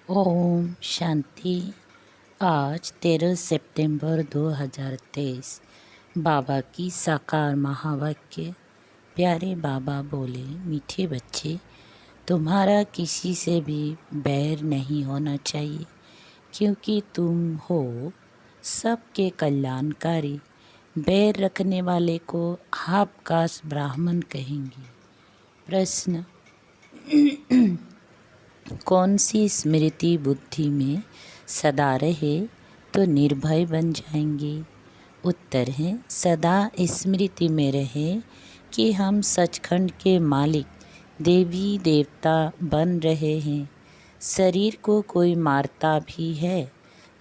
ओम शांति। आज 13 सितंबर 2023 बाबा की साकार महावाक्य। प्यारे बाबा बोले, मीठे बच्चे, तुम्हारा किसी से भी बैर नहीं होना चाहिए, क्योंकि तुम हो सबके कल्याणकारी। बैर रखने वाले को हापकाश ब्राह्मण कहेंगे। प्रश्न, कौन सी स्मृति बुद्धि में सदा रहे तो निर्भय बन जाएंगे? उत्तर है, सदा स्मृति में रहे कि हम सचखंड के मालिक देवी देवता बन रहे हैं। शरीर को कोई मारता भी है,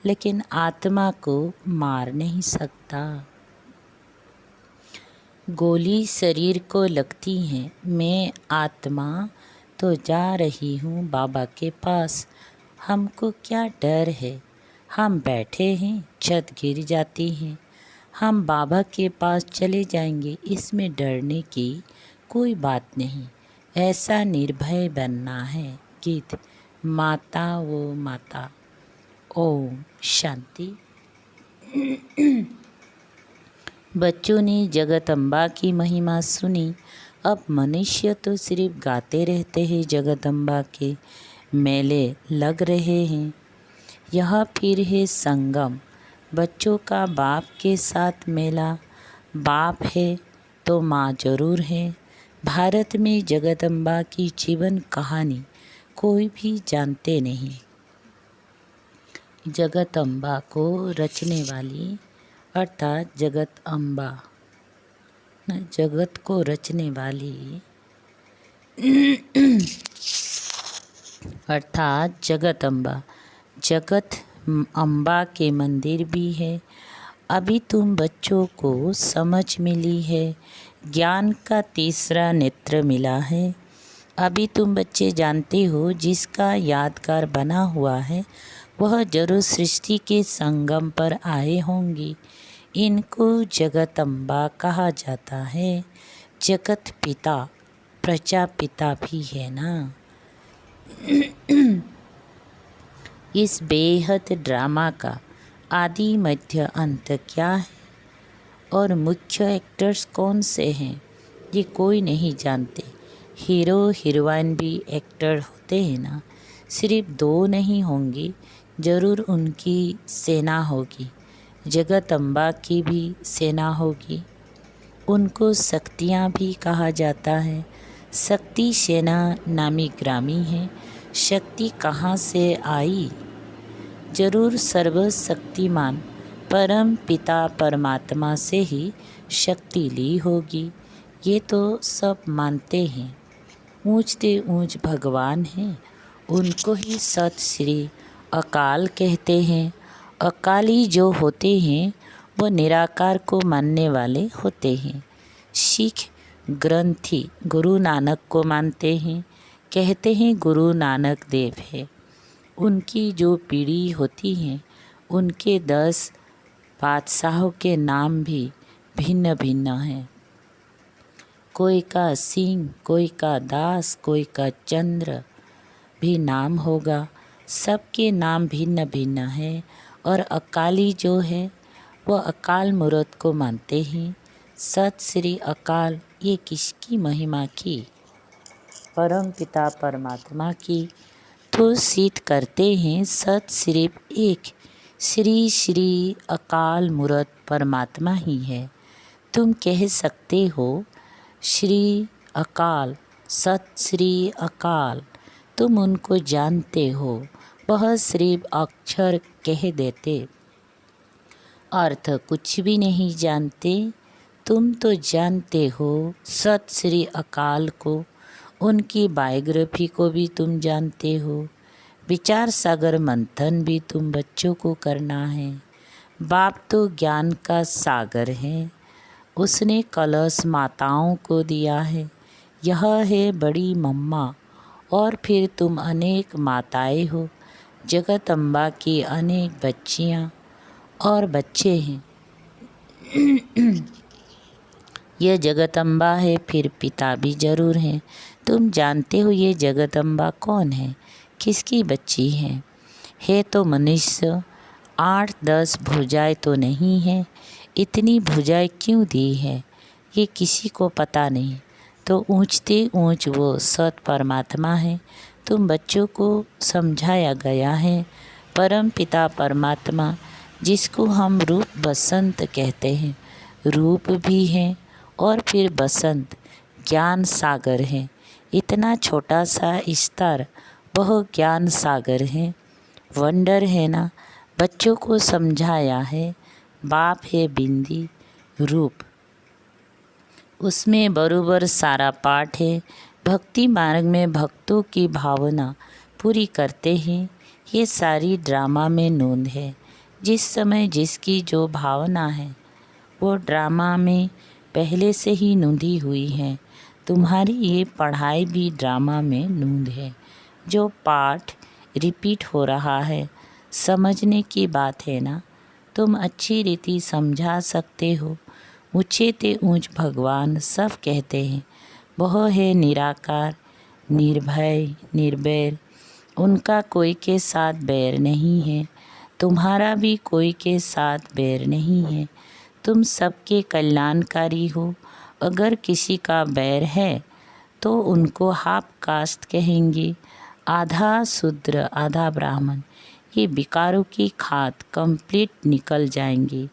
लेकिन आत्मा को मार नहीं सकता। गोली शरीर को लगती है, मैं आत्मा तो जा रही हूँ बाबा के पास। हमको क्या डर है? हम बैठे हैं, छत गिर जाती है, हम बाबा के पास चले जाएंगे। इसमें डरने की कोई बात नहीं। ऐसा निर्भय बनना है। गीत माता वो माता। ओम शांति। बच्चों ने जगदम्बा की महिमा सुनी। अब मनुष्य तो सिर्फ गाते रहते हैं, जगदम्बा के मेले लग रहे हैं। यह फिर है संगम। बच्चों का बाप के साथ मेला। बाप है तो माँ जरूर है। भारत में जगदम्बा की जीवन कहानी कोई भी जानते नहीं। जगदम्बा को रचने वाली अर्थात जगत अम्बा, जगत को रचने वाली अर्थात जगत अम्बा। जगत अम्बा के मंदिर भी है। अभी तुम बच्चों को समझ मिली है, ज्ञान का तीसरा नेत्र मिला है। अभी तुम बच्चे जानते हो, जिसका यादगार बना हुआ है वह जरूर सृष्टि के संगम पर आए होंगे। इनको जगत अम्बा कहा जाता है। जगत पिता प्रजापिता भी है ना। इस बेहद ड्रामा का आदि मध्य अंत क्या है और मुख्य एक्टर्स कौन से हैं, ये कोई नहीं जानते। हीरो हीरोइन भी एक्टर होते हैं ना। सिर्फ दो नहीं होंगे, ज़रूर उनकी सेना होगी। जगत अम्बा की भी सेना होगी। उनको शक्तियाँ भी कहा जाता है। शक्ति सेना नामी ग्रामी है। शक्ति कहाँ से आई? जरूर सर्वशक्तिमान परम पिता परमात्मा से ही शक्ति ली होगी। ये तो सब मानते हैं। ऊंचते ऊंच भगवान हैं, उनको ही सत श्री अकाल कहते हैं। अकाली जो होते हैं वो निराकार को मानने वाले होते हैं। सिख ग्रंथी गुरु नानक को मानते हैं, कहते हैं गुरु नानक देव है। उनकी जो पीढ़ी होती है, उनके 10 बादशाहों के नाम भी भिन्न भिन्न हैं। कोई का सिंह, कोई का दास, कोई का चंद्र भी नाम होगा। सबके नाम भिन्न भिन्न हैं। और अकाली जो है वह अकाल मूर्त को मानते हैं। सत श्री अकाल, ये किसकी महिमा की? परम पिता परमात्मा की। तो सिद्ध करते हैं सत सिर्फ एक श्री श्री अकाल मूर्त परमात्मा ही है। तुम कह सकते हो श्री अकाल, सत श्री अकाल, तुम उनको जानते हो। वह सिर्फ अक्षर कह देते, अर्थ कुछ भी नहीं जानते। तुम तो जानते हो सत श्री अकाल को, उनकी बायोग्राफी को भी तुम जानते हो। विचार सागर मंथन भी तुम बच्चों को करना है। बाप तो ज्ञान का सागर है, उसने कलश माताओं को दिया है। यह है बड़ी मम्मा, और फिर तुम अनेक माताएं हो। जगत अम्बा की अनेक बच्चियाँ और बच्चे हैं। यह जगदम्बा है, फिर पिता भी जरूर हैं। तुम जानते हो ये जगदम्बा कौन है, किसकी बच्ची है? है तो मनुष्य 8-10 भुजाएं तो नहीं है, इतनी भुजाएं क्यों दी है ये किसी को पता नहीं। तो ऊंचते ऊंच वो सत परमात्मा है। तुम बच्चों को समझाया गया है परम पिता परमात्मा, जिसको हम रूप बसंत कहते हैं। रूप भी है और फिर बसंत ज्ञान सागर है। इतना छोटा सा स्तर वह ज्ञान सागर है। वंडर है ना। बच्चों को समझाया है। बाप है बिंदी रूप, उसमें बरोबर सारा पाठ है। भक्ति मार्ग में भक्तों की भावना पूरी करते हैं। ये सारी ड्रामा में नोंद है। जिस समय जिसकी जो भावना है वो ड्रामा में पहले से ही नोंदी हुई है। तुम्हारी ये पढ़ाई भी ड्रामा में नोंद है। जो पाठ रिपीट हो रहा है समझने की बात है ना। तुम अच्छी रीति समझा सकते हो। ऊँचे ते ऊँच भगवान सब कहते हैं। वह है निराकार, निर्भय, निर्वैर। उनका कोई के साथ बैर नहीं है। तुम्हारा भी कोई के साथ बैर नहीं है। तुम सबके कल्याणकारी हो। अगर किसी का बैर है तो उनको हाफ कास्ट कहेंगे, आधा शूद्र आधा ब्राह्मण। ये विकारों की खाद कंप्लीट निकल जाएंगे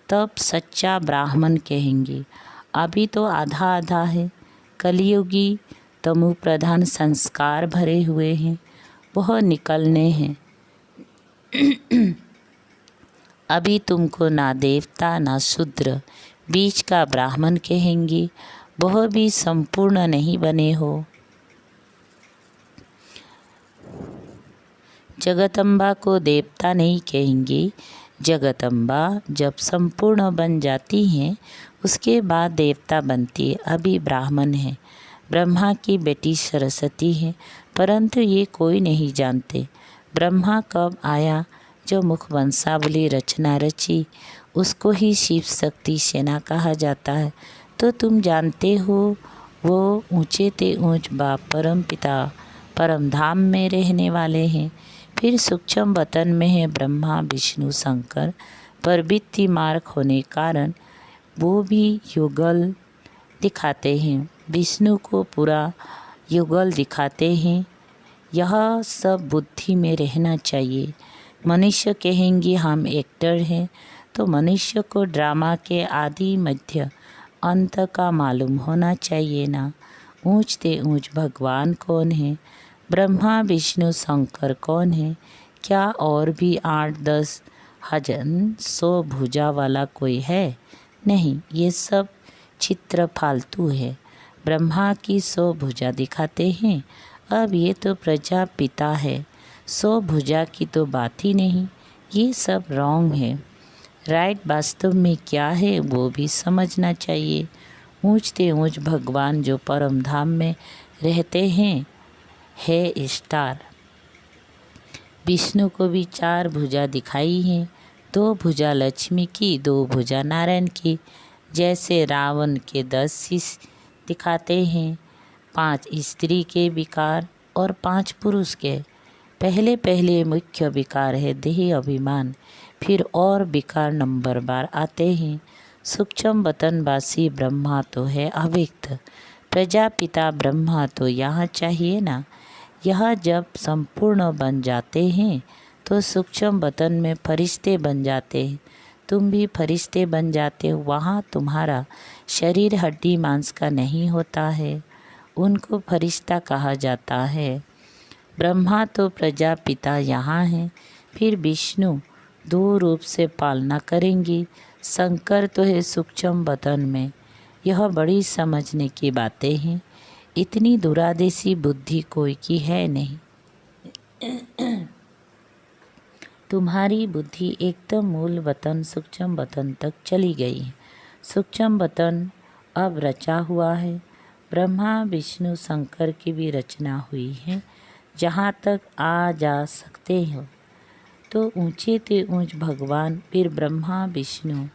तब सच्चा ब्राह्मण कहेंगे। अभी तो आधा आधा है। कलियुगी तमु प्रधान संस्कार भरे हुए हैं, वह निकलने हैं। अभी तुमको ना देवता ना शूद्र, बीच का ब्राह्मण कहेंगे। वह भी संपूर्ण नहीं बने हो। जगदम्बा को देवता नहीं कहेंगे। जगदम्बा जब संपूर्ण बन जाती हैं उसके बाद देवता बनती है। अभी ब्राह्मण है। ब्रह्मा की बेटी सरस्वती है, परंतु ये कोई नहीं जानते ब्रह्मा कब आया। जो मुख वंशावली रचना रची उसको ही शिव शक्ति सेना कहा जाता है। तो तुम जानते हो वो ऊंचे ते ऊंच बाप परम पिता परम धाम में रहने वाले हैं। फिर सूक्ष्म वतन में है ब्रह्मा विष्णु शंकर। प्रवृत्ति मार्ग होने कारण वो भी युगल दिखाते हैं। विष्णु को पूरा युगल दिखाते हैं। यह सब बुद्धि में रहना चाहिए। मनुष्य कहेंगे हम एक्टर हैं, तो मनुष्य को ड्रामा के आदि मध्य अंत का मालूम होना चाहिए ना। ऊंच ते ऊंच भगवान कौन है, ब्रह्मा विष्णु शंकर कौन है, क्या और भी 8-10 हजन 100 भुजा वाला कोई है? नहीं, ये सब चित्र फालतू है। ब्रह्मा की 100 भुजा दिखाते हैं। अब ये तो प्रजापिता है, 100 भुजा की तो बात ही नहीं। ये सब रॉन्ग है। राइट वास्तव में क्या है वो भी समझना चाहिए। ऊंचते ऊंच भगवान जो परम धाम में रहते हैं है स्टार। विष्णु को भी 4 भुजा दिखाई हैं, 2 भुजा लक्ष्मी की, 2 भुजा नारायण की। जैसे रावण के 10 शीश दिखाते हैं, 5 स्त्री के विकार और 5 पुरुष के। पहले पहले मुख्य विकार है देह अभिमान, फिर और विकार नंबर बार आते हैं। सूक्ष्म वतनवासी ब्रह्मा तो है अव्यक्त, प्रजापिता ब्रह्मा तो यहाँ चाहिए ना। यह जब संपूर्ण बन जाते हैं तो सूक्ष्म वतन में फरिश्ते बन जाते हैं। तुम भी फरिश्ते बन जाते हो। वहाँ तुम्हारा शरीर हड्डी मांस का नहीं होता है, उनको फरिश्ता कहा जाता है। ब्रह्मा तो प्रजापिता यहाँ हैं, फिर विष्णु 2 रूप से पालना करेंगी। शंकर तो है सूक्ष्म वतन में। यह बड़ी समझने की बातें हैं। इतनी दुरादेशी बुद्धि कोई की है नहीं। तुम्हारी बुद्धि एकदम मूल वतन सूक्ष्म वतन तक चली गई है। सूक्ष्म वतन अब रचा हुआ है। ब्रह्मा विष्णु शंकर की भी रचना हुई है। जहाँ तक आ जा सकते हो तो ऊंचे ते ऊंच भगवान, फिर ब्रह्मा विष्णु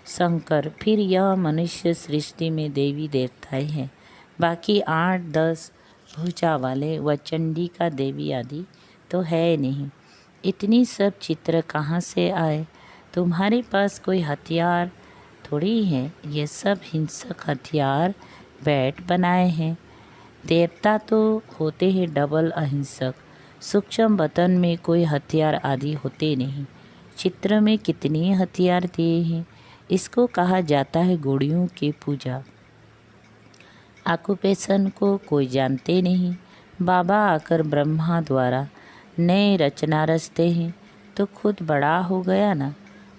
शंकर, फिर यह मनुष्य सृष्टि में देवी देवताएं हैं। बाकी 8-10 भुजा वाले व चंडी का देवी आदि तो है नहीं। इतनी सब चित्र कहाँ से आए? तुम्हारे पास कोई हथियार थोड़ी है। ये सब हिंसक हथियार बैट बनाए हैं। देवता तो होते हैं डबल अहिंसक। सूक्ष्म बतन में कोई हथियार आदि होते नहीं। चित्र में कितनी हथियार दिए हैं। इसको कहा जाता है गुड़ियों की पूजा। ऑक्यूपेशन को कोई जानते नहीं। बाबा आकर ब्रह्मा द्वारा नए रचना रचते हैं तो खुद बड़ा हो गया ना।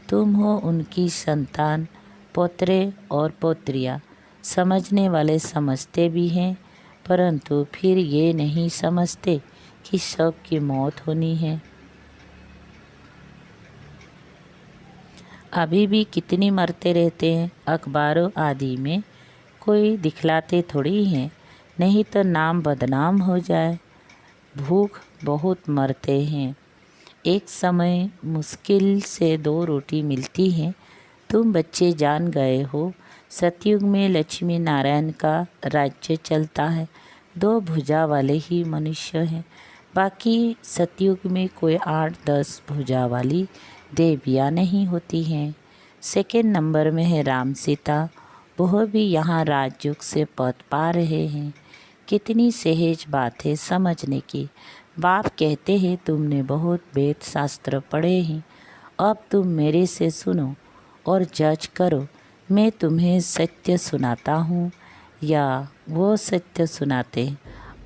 तुम हो उनकी संतान, पोत्रे और पोत्रियाँ। समझने वाले समझते भी हैं, परंतु फिर ये नहीं समझते कि सबकी मौत होनी है। अभी भी कितनी मरते रहते हैं। अखबारों आदि में कोई दिखलाते थोड़ी हैं, नहीं तो नाम बदनाम हो जाए। भूख बहुत मरते हैं। एक समय मुश्किल से 2 रोटी मिलती हैं। तुम बच्चे जान गए हो, सतयुग में लक्ष्मी नारायण का राज्य चलता है। 2 भुजा वाले ही मनुष्य हैं। बाकी सतयुग में कोई 8-10 भुजा वाली देवियाँ नहीं होती हैं। सेकेंड नंबर में है राम सीता। वह भी यहाँ राजयुग से पद पा रहे हैं। कितनी सहज बात है समझने की। बाप कहते हैं तुमने बहुत वेद शास्त्र पढ़े हैं, अब तुम मेरे से सुनो और जज करो। मैं तुम्हें सत्य सुनाता हूँ या वो सत्य सुनाते हैं।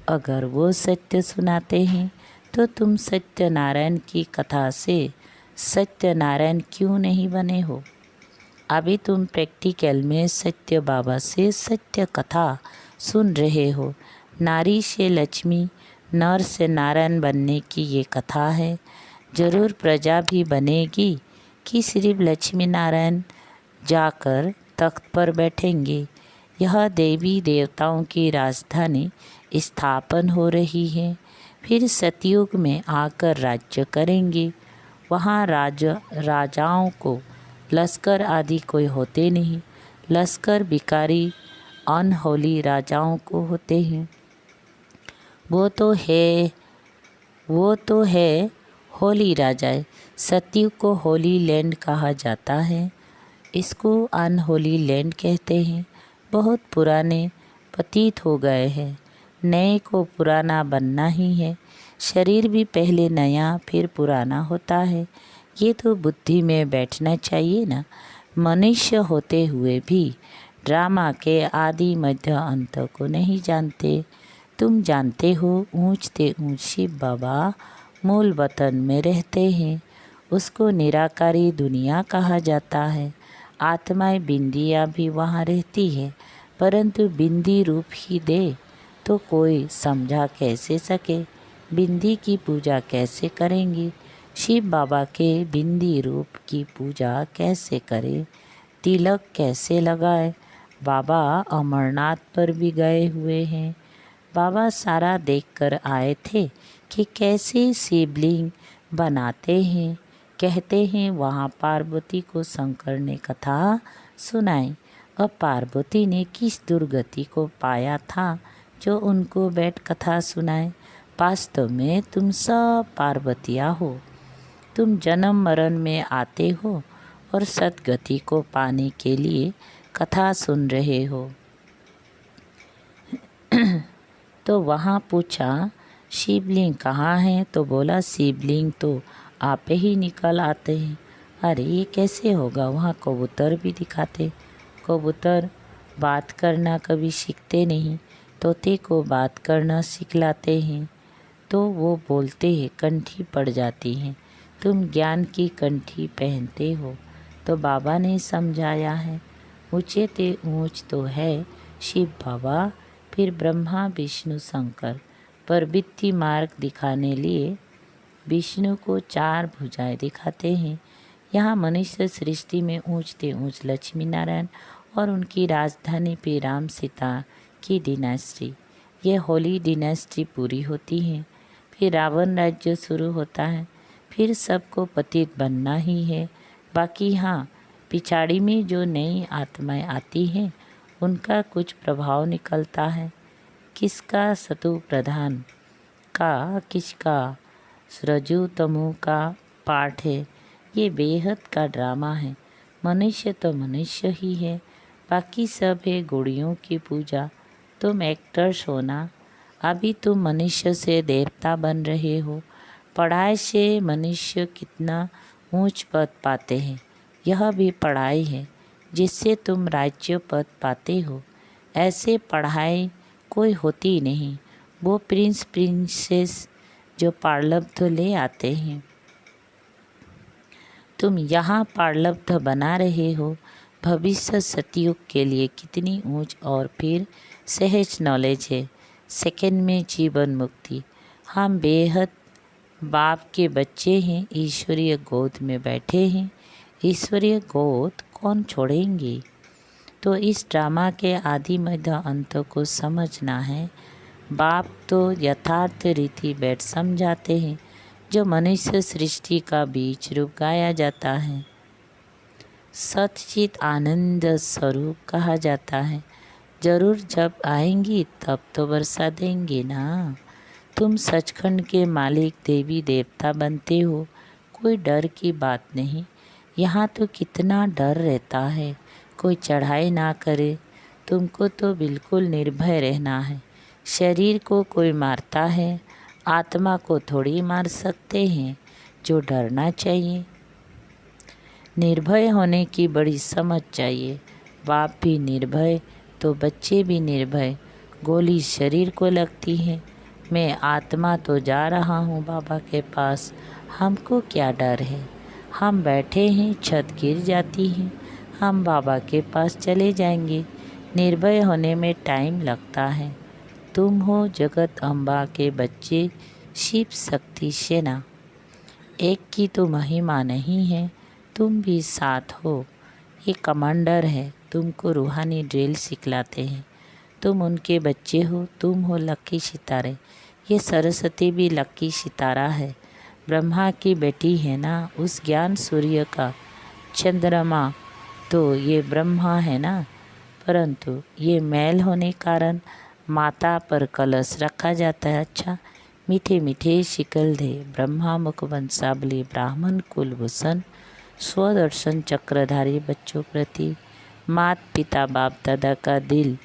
अगर वो सत्य सुनाते हैं तो तुम सत्यनारायण की कथा से सत्यनारायण क्यों नहीं बने हो? अभी तुम प्रैक्टिकल में सत्य बाबा से सत्य कथा सुन रहे हो। नारी से लक्ष्मी, नर से नारायण बनने की ये कथा है। जरूर प्रजा भी बनेगी कि सिर्फ लक्ष्मी नारायण जाकर तख्त पर बैठेंगे। यह देवी देवताओं की राजधानी स्थापन हो रही है। फिर सतयुग में आकर राज्य करेंगे। वहाँ राजाओं को लश्कर आदि कोई होते नहीं। लश्कर भिखारी अनहोली राजाओं को होते हैं। वो तो है होली राजाएं। सतयुग को होली लैंड कहा जाता है। इसको अनहोली लैंड कहते हैं। बहुत पुराने पतित हो गए हैं। नए को पुराना बनना ही है। शरीर भी पहले नया फिर पुराना होता है। ये तो बुद्धि में बैठना चाहिए ना। मनुष्य होते हुए भी ड्रामा के आदि मध्य अंत को नहीं जानते। तुम जानते हो ऊंचते ऊंच शिव बाबा मूल वतन में रहते हैं। उसको निराकारी दुनिया कहा जाता है। आत्माएं बिंदियाँ भी वहाँ रहती है, परंतु बिंदी रूप ही दे तो कोई समझा कैसे सके। बिंदी की पूजा कैसे करेंगी? शिव बाबा के बिंदी रूप की पूजा कैसे करें? तिलक कैसे लगाए? बाबा अमरनाथ पर भी गए हुए हैं। बाबा सारा देखकर आए थे कि कैसे शिवलिंग बनाते हैं। कहते हैं वहाँ पार्वती को शंकर ने कथा सुनाई। अब पार्वती ने किस दुर्गति को पाया था जो उनको बैठ कथा सुनाए? वास्तव में तुम सब पार्वतियाँ हो। तुम जन्म मरण में आते हो और सद्गति को पाने के लिए कथा सुन रहे हो। तो वहाँ पूछा शिवलिंग कहाँ है? तो बोला शिवलिंग तो आप ही निकल आते हैं। अरे ये कैसे होगा? वहाँ कबूतर भी दिखाते। कबूतर बात करना कभी सीखते नहीं, तोते को बात करना सिखलाते हैं तो वो बोलते हैं, कंठी पड़ जाती हैं। तुम ज्ञान की कंठी पहनते हो। तो बाबा ने समझाया है, ऊँचे ते ऊँच तो है शिव बाबा, फिर ब्रह्मा विष्णु शंकर। प्रवृत्ति मार्ग दिखाने लिए विष्णु को 4 भुजाएं दिखाते हैं। यहाँ मनुष्य सृष्टि में ऊँचते ऊँच लक्ष्मी नारायण और उनकी राजधानी पे राम सीता की डिनास्टी। ये होली डिनास्टी पूरी होती है। फिर रावण राज्य शुरू होता है। फिर सबको पतित बनना ही है। बाकी हाँ, पिछाड़ी में जो नई आत्माएं आती हैं उनका कुछ प्रभाव निकलता है। किसका सतु प्रधान का, किसका रजू तमो का पाठ है। ये बेहद का ड्रामा है। मनुष्य तो मनुष्य ही है, बाकी सब है गुड़ियों की पूजा। तुम एक्टर्स हो ना, अभी तुम मनुष्य से देवता बन रहे हो। पढ़ाई से मनुष्य कितना ऊंच पद पाते हैं, यह भी पढ़ाई है जिससे तुम राज्य पद पाते हो। ऐसे पढ़ाई कोई होती नहीं, वो प्रिंस प्रिंसेस जो पार्लब्ध ले आते हैं। तुम यहाँ पार्लब्ध बना रहे हो। भविष्य सतयुग के लिए कितनी ऊंच और फिर सहज नॉलेज है। सेकंड में जीवन मुक्ति। हम बेहद बाप के बच्चे हैं, ईश्वरीय गोद में बैठे हैं। ईश्वरीय गोद कौन छोड़ेंगे? तो इस ड्रामा के आदि मध्य अंत को समझना है। बाप तो यथार्थ रीति बैठ समझाते हैं, जो मनुष्य सृष्टि का बीज रूप गाया जाता है, सतचित आनंद स्वरूप कहा जाता है। जरूर जब आएंगी तब तो बरसा देंगे ना। तुम सचखंड के मालिक देवी देवता बनते हो, कोई डर की बात नहीं। यहाँ तो कितना डर रहता है, कोई चढ़ाई ना करे। तुमको तो बिल्कुल निर्भय रहना है। शरीर को कोई मारता है, आत्मा को थोड़ी मार सकते हैं। जो डरना चाहिए, निर्भय होने की बड़ी समझ चाहिए। बाप भी निर्भय तो बच्चे भी निर्भय। गोली शरीर को लगती है, मैं आत्मा तो जा रहा हूँ बाबा के पास, हमको क्या डर है। हम बैठे हैं, छत गिर जाती है, हम बाबा के पास चले जाएंगे। निर्भय होने में टाइम लगता है। तुम हो जगत अम्बा के बच्चे, शिव शक्ति सेना। एक की तो महिमा नहीं है, तुम भी साथ हो। ये कमांडर है, तुमको रूहानी ड्रिल सिखलाते हैं। तुम उनके बच्चे हो, तुम हो लकी सितारे। ये सरस्वती भी लकी सितारा है, ब्रह्मा की बेटी है ना। उस ज्ञान सूर्य का चंद्रमा तो ये ब्रह्मा है ना। परंतु ये मैल होने कारण माता पर कलश रखा जाता है। अच्छा, मीठे मीठे शिकल दे ब्रह्मा मुख वंशावली ब्राह्मण कुलभूषण स्वदर्शन चक्रधारी बच्चों प्रति मात पिता बाप दादा का दिल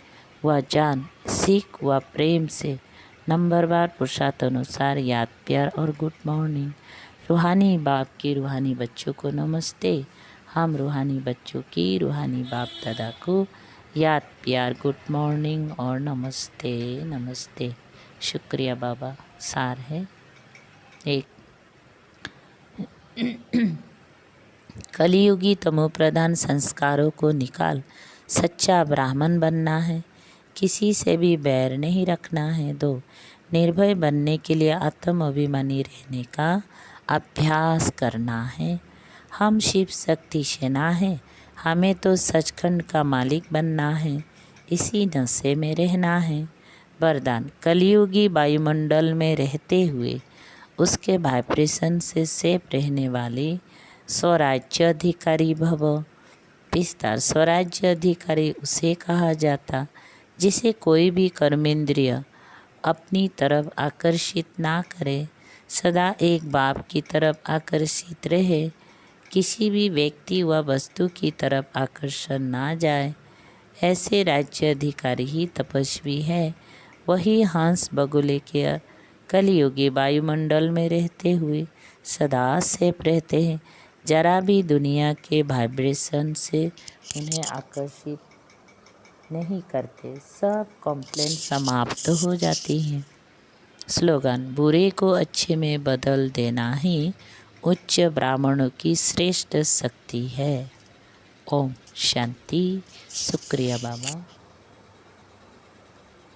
व जान सीख व प्रेम से नंबरवार पुरुषार्थ अनुसार याद प्यार और गुड मॉर्निंग। रूहानी बाप की रूहानी बच्चों को नमस्ते। हम रूहानी बच्चों की रूहानी बाप दादा को याद प्यार गुड मॉर्निंग और नमस्ते नमस्ते। शुक्रिया बाबा। सार है एक, कलियुगी तमोप्रधान संस्कारों को निकाल सच्चा ब्राह्मण बनना है। किसी से भी बैर नहीं रखना है। 2, निर्भय बनने के लिए आत्म अभिमानी रहने का अभ्यास करना है। हम शिव शक्ति सेना है, हमें तो सचखंड का मालिक बनना है, इसी नशे में रहना है। वरदान, कलियुगी वायुमंडल में रहते हुए उसके वाइब्रेशन से सेफ रहने वाले स्वराज्य अधिकारी भव। विस्तार, स्वराज्य अधिकारी उसे कहा जाता जिसे कोई भी कर्मेंद्रिय अपनी तरफ आकर्षित ना करे, सदा एक बाप की तरफ आकर्षित रहे, किसी भी व्यक्ति व वस्तु की तरफ आकर्षण ना जाए। ऐसे राज्य अधिकारी ही तपस्वी है। वही हंस बगुले के कलियुगी वायुमंडल में रहते हुए सदा सेफ रहते हैं। जरा भी दुनिया के वाइब्रेशन से उन्हें आकर्षित नहीं करते। सब कंप्लेंट समाप्त हो जाती हैं। स्लोगन, बुरे को अच्छे में बदल देना ही उच्च ब्राह्मणों की श्रेष्ठ शक्ति है। ओम शांति। शुक्रिया बाबा।